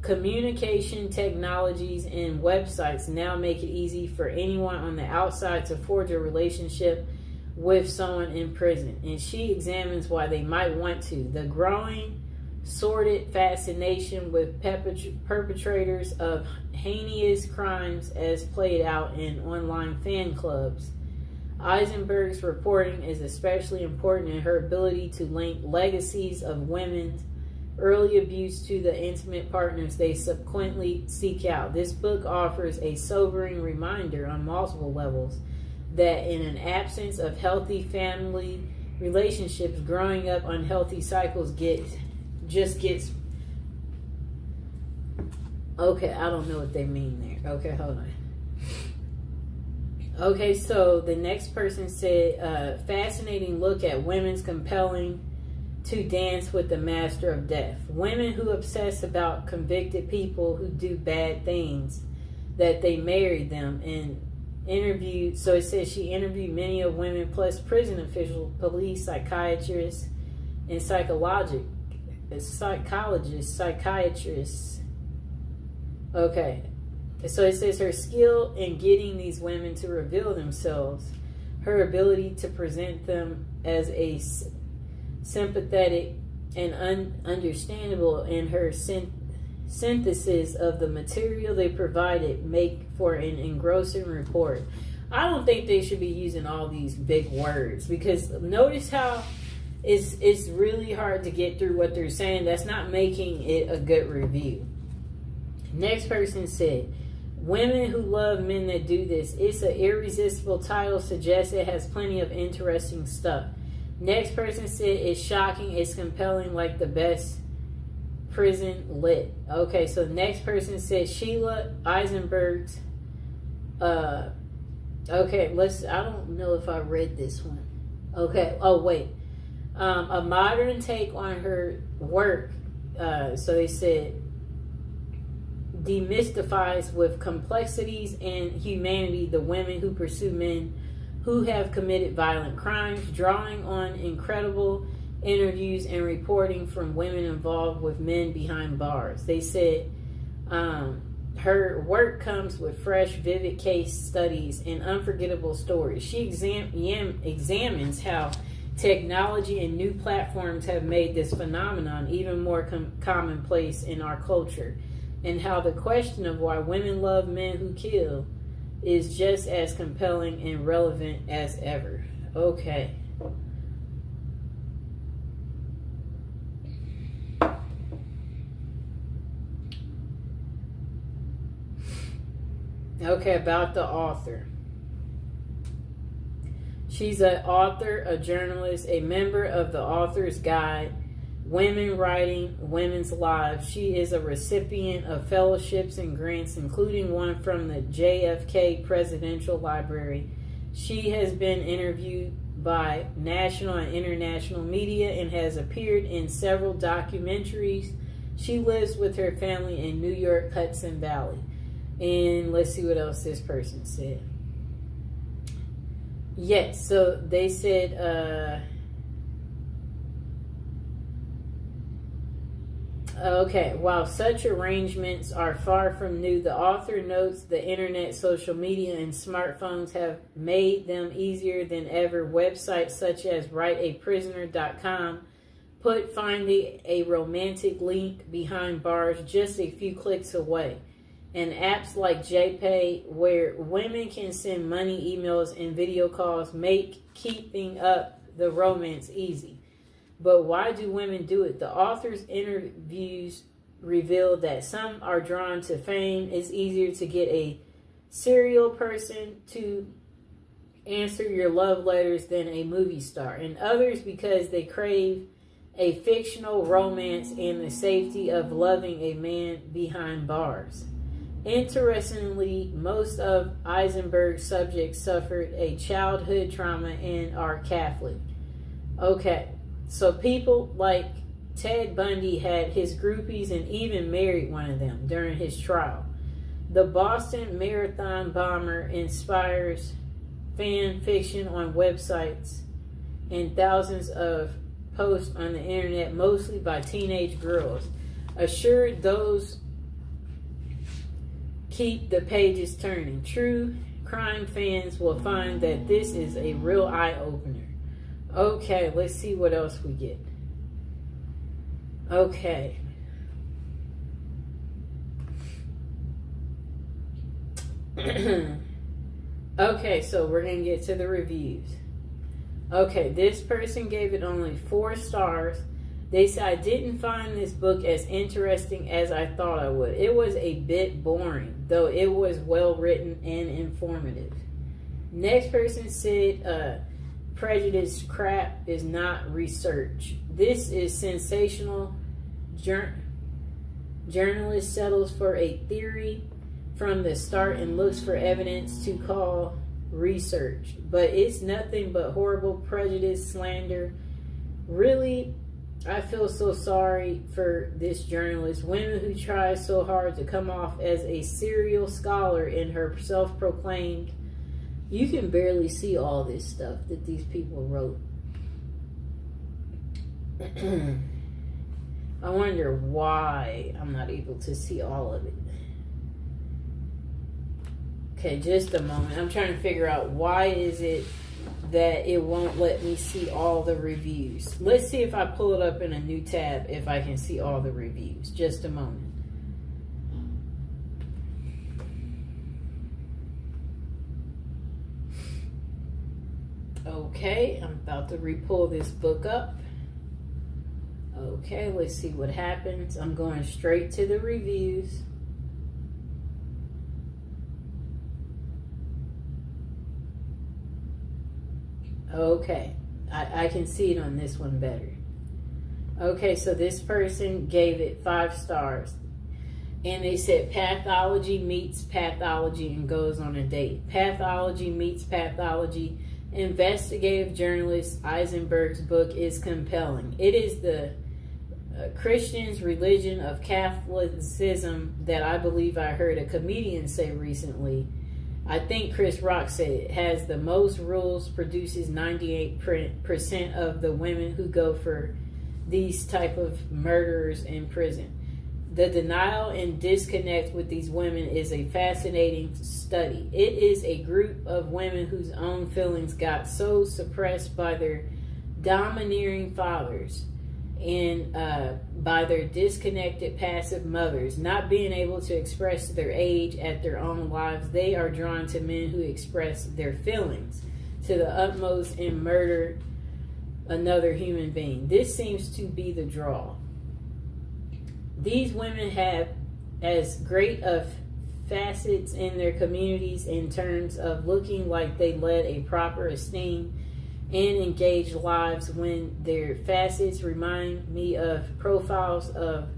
Communication technologies and websites now make it easy for anyone on the outside to forge a relationship with someone in prison. And she examines why they might want to. The growing, sordid fascination with perpetrators of heinous crimes as played out in online fan clubs. Eisenberg's reporting is especially important in her ability to link legacies of women's early abuse to the intimate partners they subsequently seek out. This book offers a sobering reminder on multiple levels that in an absence of healthy family relationships, growing up unhealthy cycles just gets okay, I don't know what they mean there. Okay, hold on. Okay, so the next person said, fascinating look at women's compelling to dance with the master of death. Women who obsess about convicted people who do bad things, that they married them, and interviewed. So it says she interviewed many of women plus prison officials, police, psychiatrists, and psychiatrists. Okay. So it says her skill in getting these women to reveal themselves, her ability to present them as a sympathetic and understandable, and her synthesis of the material they provided make for an engrossing report. I don't think they should be using all these big words, because notice how it's really hard to get through what they're saying. That's not making it a good review. Next person said, women who love men that do this. It's an irresistible title, suggests it has plenty of interesting stuff. Next person said, it's shocking, it's compelling, like the best prison lit. Okay, so next person said Sheila Eisenberg's okay, I don't know if I read this one. Okay, oh wait. A modern take on her work, so they said, demystifies with complexities and humanity the women who pursue men who have committed violent crimes, drawing on incredible interviews and reporting from women involved with men behind bars. They said her work comes with fresh, vivid case studies and unforgettable stories. She examines how technology and new platforms have made this phenomenon even more commonplace in our culture, and how the question of why women love men who kill is just as compelling and relevant as ever. Okay. Okay, about the author. She's an author, a journalist, a member of the Author's Guide, Women Writing Women's Lives. She is a recipient of fellowships and grants, including one from the JFK Presidential Library. She has been interviewed by national and international media and has appeared in several documentaries. She lives with her family in New York, Hudson Valley. And let's see what else this person said. Yes, so they said, okay, while such arrangements are far from new, the author notes the internet, social media, and smartphones have made them easier than ever. Websites such as writeaprisoner.com put finding a romantic link behind bars just a few clicks away. And apps like JPay, where women can send money, emails, and video calls, make keeping up the romance easy. But why do women do it? The author's interviews reveal that some are drawn to fame. It's easier to get a serial person to answer your love letters than a movie star. And others because they crave a fictional romance and the safety of loving a man behind bars. Interestingly, most of Eisenberg's subjects suffered a childhood trauma and are Catholic. Okay, so people like Ted Bundy had his groupies and even married one of them during his trial. The Boston Marathon bomber inspires fan fiction on websites and thousands of posts on the internet, mostly by teenage girls. Assured those keep the pages turning. True crime fans will find that this is a real eye-opener. Okay, let's see what else we get. Okay. Okay, so we're going to get to the reviews. Okay, this person gave it only 4 stars. They said, I didn't find this book as interesting as I thought I would. It was a bit boring, though it was well written and informative. Next person said, prejudice crap is not research. This is sensational. Journalist settles for a theory from the start and looks for evidence to call research, but it's nothing but horrible prejudice, slander. Really, I feel so sorry for this journalist. Women who try so hard to come off as a serial scholar in her self-proclaimed. You can barely see all this stuff that these people wrote. I wonder why I'm not able to see all of it. Okay, just a moment. I'm trying to figure out why is it that it won't let me see all the reviews. Let's see if I pull it up in a new tab if I can see all the reviews. Just a moment. Okay, I'm about to re-pull this book up. Okay, let's see what happens. I'm going straight to the reviews. Okay, I can see it on this one better. Okay, so this person gave it 5 stars. And they said pathology meets pathology and goes on a date. Pathology meets pathology. Investigative journalist Eisenberg's book is compelling. It is the Christian's religion of Catholicism that I believe I heard a comedian say recently. I think Chris Rock said it has the most rules, produces 98% of the women who go for these type of murderers in prison. The denial and disconnect with these women is a fascinating study. It is a group of women whose own feelings got so suppressed by their domineering fathers and by their disconnected passive mothers, not being able to express their age at their own lives. They are drawn to men who express their feelings to the utmost and murder another human being. This seems to be the draw. These women have as great of facets in their communities in terms of looking like they led a proper, esteemed, and engaged lives, when their facets remind me of profiles of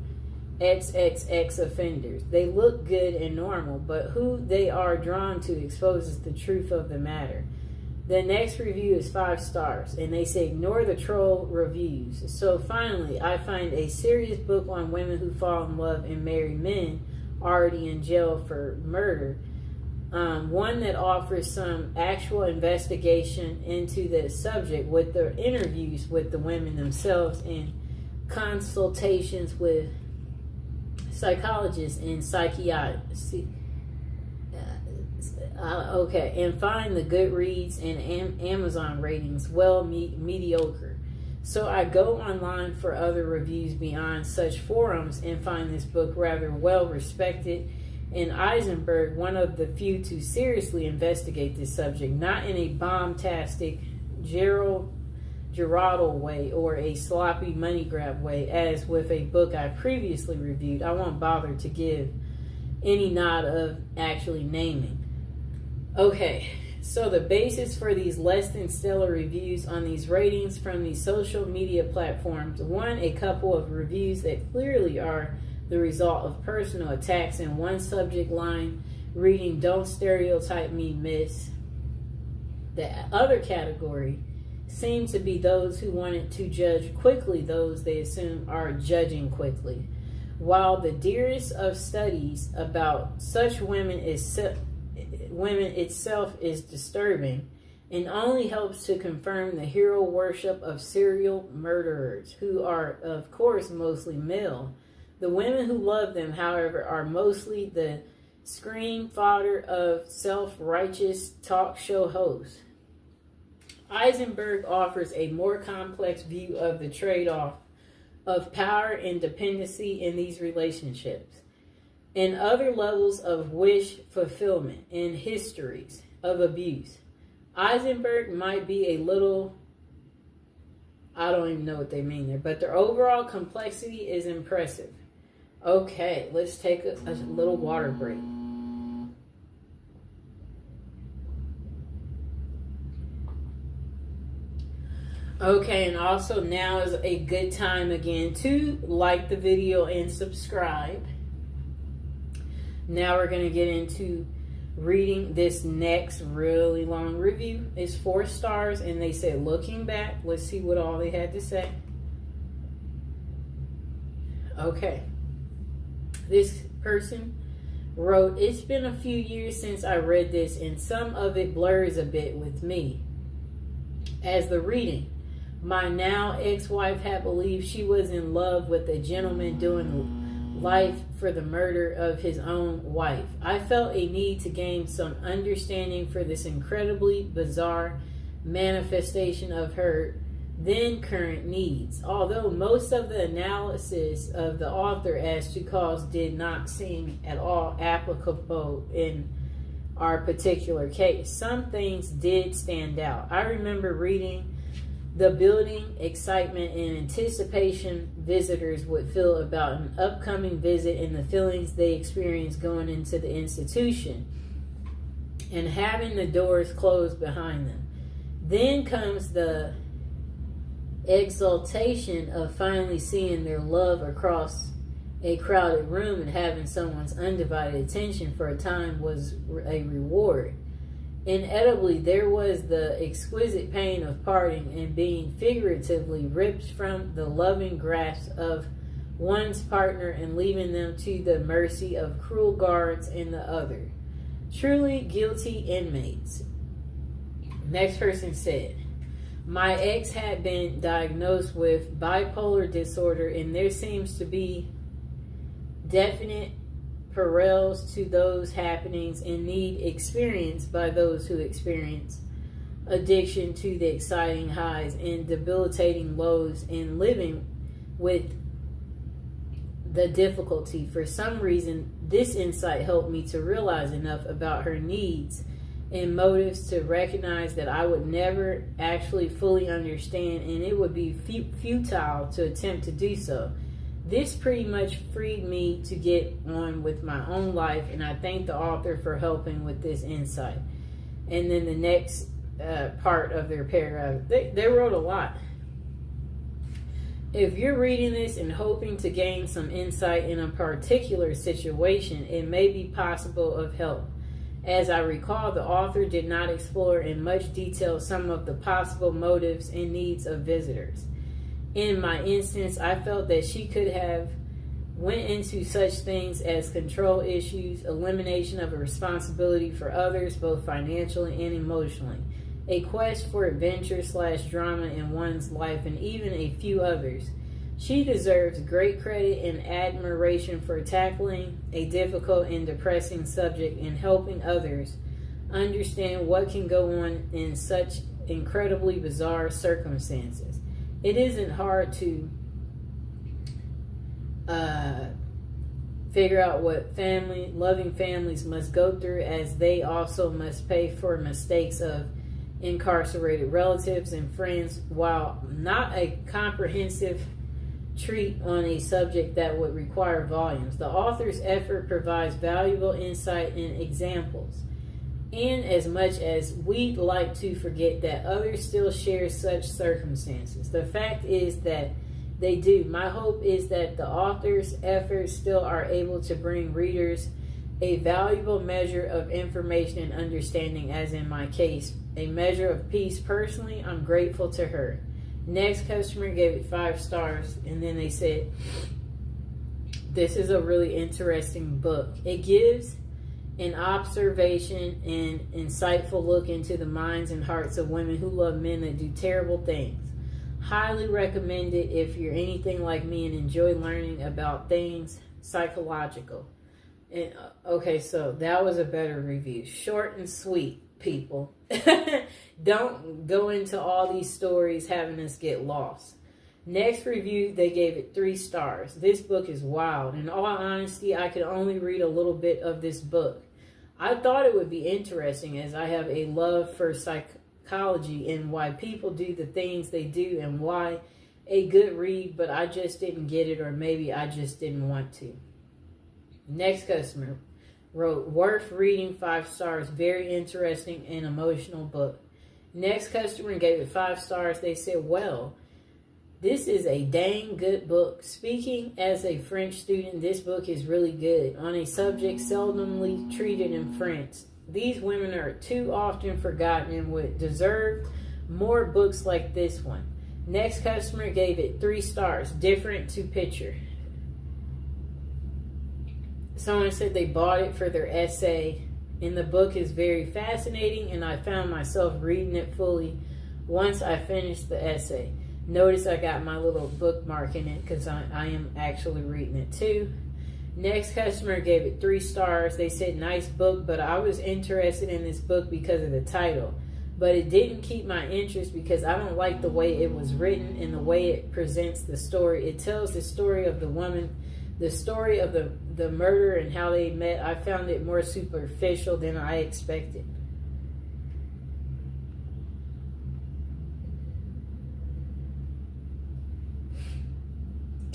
XXX offenders. They look good and normal, but who they are drawn to exposes the truth of the matter. The next review is 5 stars, and they say ignore the troll reviews. So finally, I find a serious book on women who fall in love and marry men already in jail for murder. One that offers some actual investigation into the subject with the interviews with the women themselves and consultations with psychologists and psychiatrists. Okay, and find the Goodreads and Amazon ratings mediocre. So I go online for other reviews beyond such forums and find this book rather well respected. And Eisenberg, one of the few to seriously investigate this subject, not in a bombastic Geraldo way or a sloppy money grab way, as with a book I previously reviewed. I won't bother to give any nod of actually naming. Okay, so the basis for these less than stellar reviews on these ratings from these social media platforms: 1, a couple of reviews that clearly are the result of personal attacks, and one subject line reading "Don't stereotype me, miss." The other category seem to be those who wanted to judge quickly those they assume are judging quickly. While the dearest of studies about such women itself is disturbing and only helps to confirm the hero worship of serial murderers, who are, of course, mostly male. The women who love them, however, are mostly the screen fodder of self-righteous talk show hosts. Eisenberg offers a more complex view of the trade-off of power and dependency in these relationships, and other levels of wish fulfillment and histories of abuse. Eisenberg might be a little, I don't even know what they mean there, but their overall complexity is impressive. Okay, let's take a little water break. Okay, and also now is a good time again to like the video and subscribe. Now we're going to get into reading this next really long review. It's 4 stars, and they said, looking back, let's see what all they had to say. Okay. This person wrote, it's been a few years since I read this, and some of it blurs a bit with me. As the reading, my now ex-wife had believed she was in love with a gentleman doing life for the murder of his own wife. I felt a need to gain some understanding for this incredibly bizarre manifestation of her then current needs. Although most of the analysis of the author as to cause did not seem at all applicable in our particular case, some things did stand out. I remember reading the building excitement and anticipation visitors would feel about an upcoming visit and the feelings they experienced going into the institution and having the doors closed behind them. Then comes the exaltation of finally seeing their love across a crowded room, and having someone's undivided attention for a time was a reward. Inevitably, there was the exquisite pain of parting and being figuratively ripped from the loving grasp of one's partner and leaving them to the mercy of cruel guards and the other. Truly guilty inmates. Next person said, my ex had been diagnosed with bipolar disorder, and there seems to be definite parallels to those happenings and need experienced by those who experience addiction to the exciting highs and debilitating lows and living with the difficulty. For some reason, this insight helped me to realize enough about her needs and motives to recognize that I would never actually fully understand, and it would be futile to attempt to do so. This pretty much freed me to get on with my own life, and I thank the author for helping with this insight. And then the next part of their paragraph, they wrote a lot. If you're reading this and hoping to gain some insight in a particular situation, it may be possible of help. As I recall, the author did not explore in much detail some of the possible motives and needs of visitors. In my instance, I felt that she could have went into such things as control issues, elimination of a responsibility for others, both financially and emotionally, a quest for adventure/drama in one's life, and even a few others. She deserves great credit and admiration for tackling a difficult and depressing subject and helping others understand what can go on in such incredibly bizarre circumstances. It isn't hard to figure out what loving families must go through, as they also must pay for mistakes of incarcerated relatives and friends. While not a comprehensive treat on a subject that would require volumes, the author's effort provides valuable insight and examples. In as much as we'd like to forget that others still share such circumstances, the fact is that they do. My hope is that the author's efforts still are able to bring readers a valuable measure of information and understanding, as in my case, a measure of peace. Personally, I'm grateful to her. Next customer gave it 5 stars, and then they said, this is a really interesting book. It gives an observation and insightful look into the minds and hearts of women who love men that do terrible things. Highly recommend it if you're anything like me and enjoy learning about things psychological. And okay, so that was a better review. Short and sweet, people. Don't go into all these stories having us get lost. Next review, they gave it 3 stars. This book is wild. In all honesty, I could only read a little bit of this book. I thought it would be interesting as I have a love for psychology and why people do the things they do and why a good read, but I just didn't get it, or maybe I just didn't want to. Next customer wrote, worth reading, 5 stars, very interesting and emotional book. Next customer gave it 5 stars. They said, well, this is a dang good book. Speaking as a French student, this book is really good on a subject seldomly treated in France. These women are too often forgotten and would deserve more books like this one. Next customer gave it 3 stars, different to picture. Someone said they bought it for their essay, and the book is very fascinating, and I found myself reading it fully once I finished the essay. Notice I got my little bookmark in it because I am actually reading it too. Next customer gave it 3 stars. They said, nice book, but I was interested in this book because of the title. But it didn't keep my interest because I don't like the way it was written and the way it presents the story. It tells the story of the woman, the story of the murder and how they met. I found it more superficial than I expected.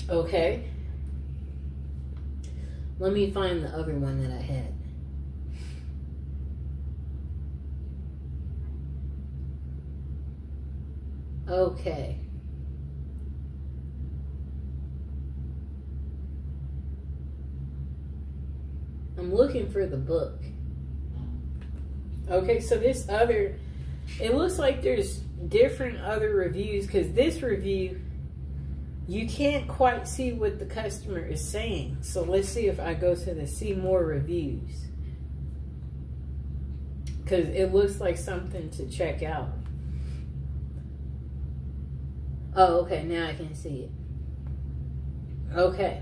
Okay. Let me find the other one that I had. Okay. I'm looking for the book. Okay, so this other, it looks like there's different other reviews because this review, you can't quite see what the customer is saying. So let's see if I go to the see more reviews. Because it looks like something to check out. Oh, okay. Now I can see it. Okay.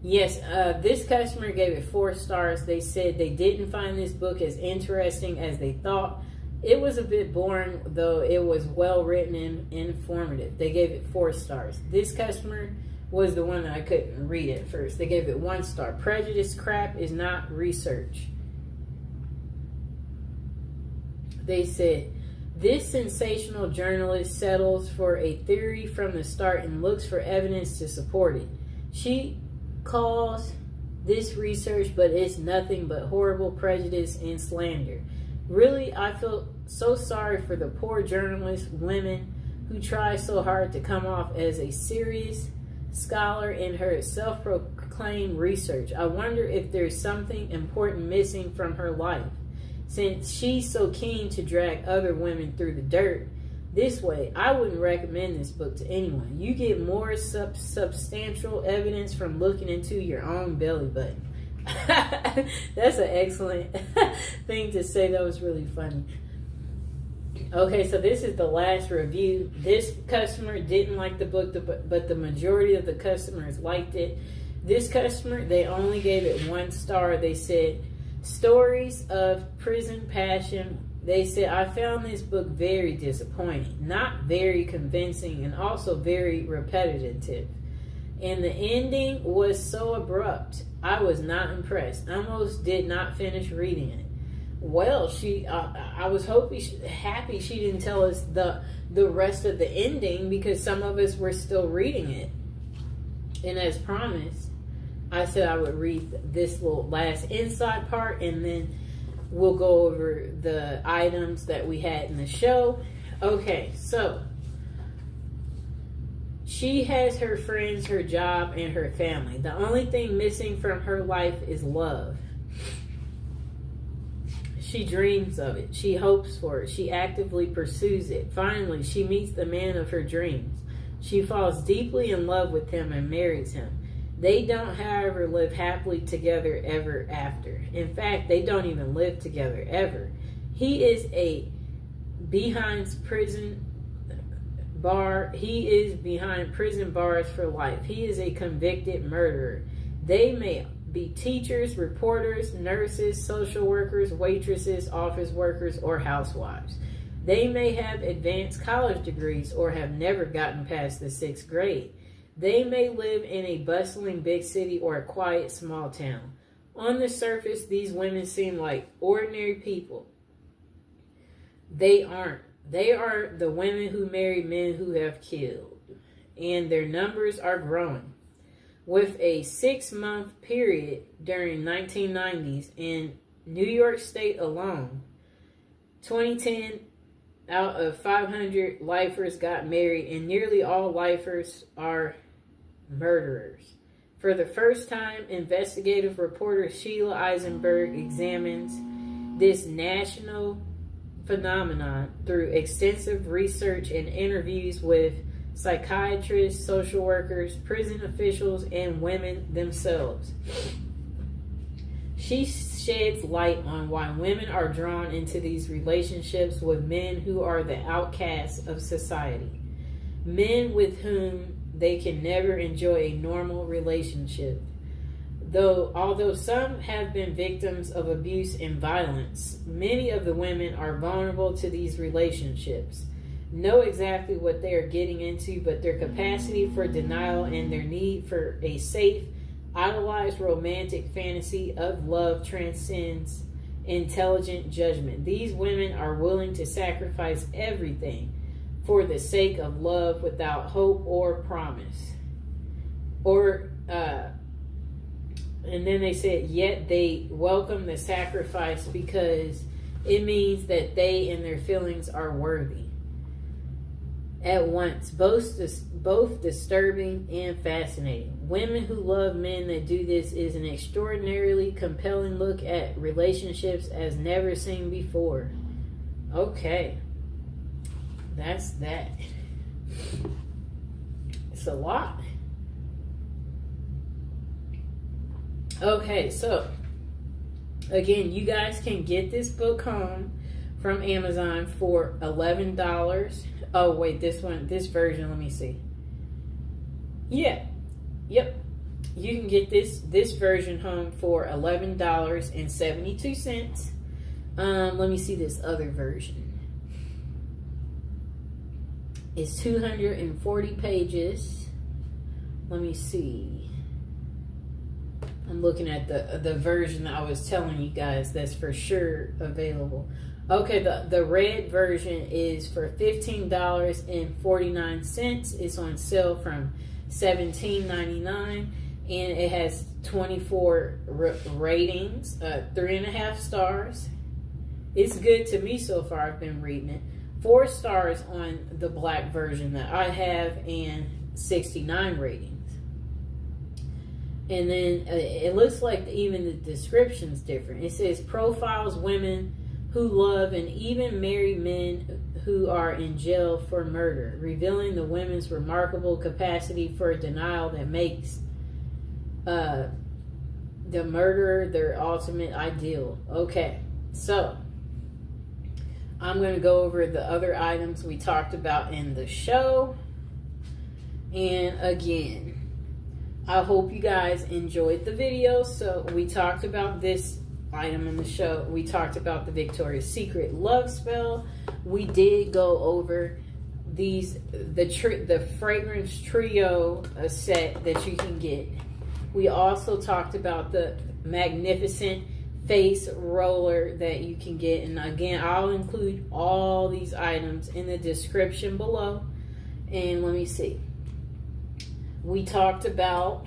Yes, this customer gave it 4 stars. They said they didn't find this book as interesting as they thought. It was a bit boring, though it was well written and informative. They gave it 4 stars. This customer was the one that I couldn't read at first. They gave it 1 star. Prejudice crap is not research. They said, this sensational journalist settles for a theory from the start and looks for evidence to support it. She calls this research, but it's nothing but horrible prejudice and slander. Really, I feel so sorry for the poor journalist women who try so hard to come off as a serious scholar in her self-proclaimed research. I wonder if there's something important missing from her life, since she's so keen to drag other women through the dirt this way. I wouldn't recommend this book to anyone. You get more substantial evidence from looking into your own belly button. That's an excellent thing to say. That was really funny. Okay, so this is the last review. This customer didn't like the book, but the majority of the customers liked it. This customer, they only gave it 1 star. They said, stories of prison passion. They said, I found this book very disappointing, not very convincing, and also very repetitive. And the ending was so abrupt. I was not impressed. I almost did not finish reading it. Well, I was happy she didn't tell us the rest of the ending, because some of us were still reading it. And as promised, I said I would read this little last inside part, and then we'll go over the items that we had in the show. Okay, so she has her friends, her job, and her family. The only thing missing from her life is love. She dreams of it. She hopes for it. She actively pursues it. Finally, she meets the man of her dreams. She falls deeply in love with him and marries him. They don't, however, live happily together ever after. In fact, they don't even live together ever. He is behind prison bars for life. He is a convicted murderer. They may be teachers, reporters, nurses, social workers, waitresses, office workers, or housewives. They may have advanced college degrees or have never gotten past the 6th grade. They may live in a bustling big city or a quiet small town. On the surface, these women seem like ordinary people. They aren't. They are the women who marry men who have killed, and their numbers are growing. With a 6-month period during 1990s in New York State alone, 2010 out of 500 lifers got married, and nearly all lifers are murderers. For the first time, investigative reporter Sheila Eisenberg examines this national phenomenon through extensive research and interviews with psychiatrists, social workers, prison officials, and women themselves. She sheds light on why women are drawn into these relationships with men who are the outcasts of society, men with whom they can never enjoy a normal relationship. Although some have been victims of abuse and violence, many of the women are vulnerable to these relationships, know exactly what they are getting into, but their capacity for denial and their need for a safe, idolized romantic fantasy of love transcends intelligent judgment. These women are willing to sacrifice everything for the sake of love without hope or promise. And then they said, yet they welcome the sacrifice because it means that they and their feelings are worthy. At once, both disturbing and fascinating. Women who love men that do this is an extraordinarily compelling look at relationships as never seen before. Okay. That's that. It's a lot. Okay, so again, you guys can get this book home from Amazon for $11. Oh wait, this version, let me see. Yep. You can get this version home for $11.72. Let me see this other version. It's 240 pages. Let me see. I'm looking at the version that I was telling you guys that's for sure available. Okay, the red version is for $15.49. It's on sale from $17.99, and it has 24 ratings, 3.5 stars. It's good to me so far. I've been reading it. 4 stars on the black version that I have, and 69 ratings. And then it looks like even the description's different. It says profiles women who love and even marry men who are in jail for murder, revealing the women's remarkable capacity for denial that makes the murderer their ultimate ideal. Okay, so I'm going to go over the other items we talked about in the show. And again, I hope you guys enjoyed the video. So we talked about this item in the show. We talked about the Victoria's Secret love spell. We did go over the fragrance trio set that you can get. We also talked about the magnificent face roller that you can get, and again, I'll include all these items in the description below. And let me see. We talked about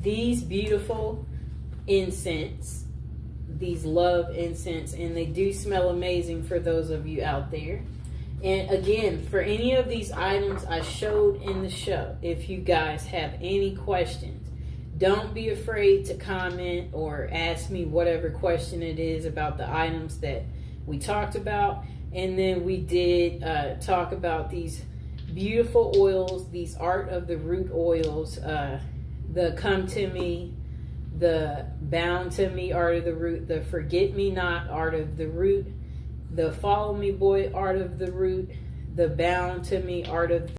these beautiful incense, these love incense, and they do smell amazing for those of you out there. And again, for any of these items I showed in the show, if you guys have any questions, don't be afraid to comment or ask me whatever question it is about the items that we talked about. And then we did talk about these beautiful oils, these Art of the Root oils, the Come to Me, the Bound to Me Art of the Root, the Forget Me Not Art of the Root, the Follow Me Boy Art of the Root, the Bound to Me Art of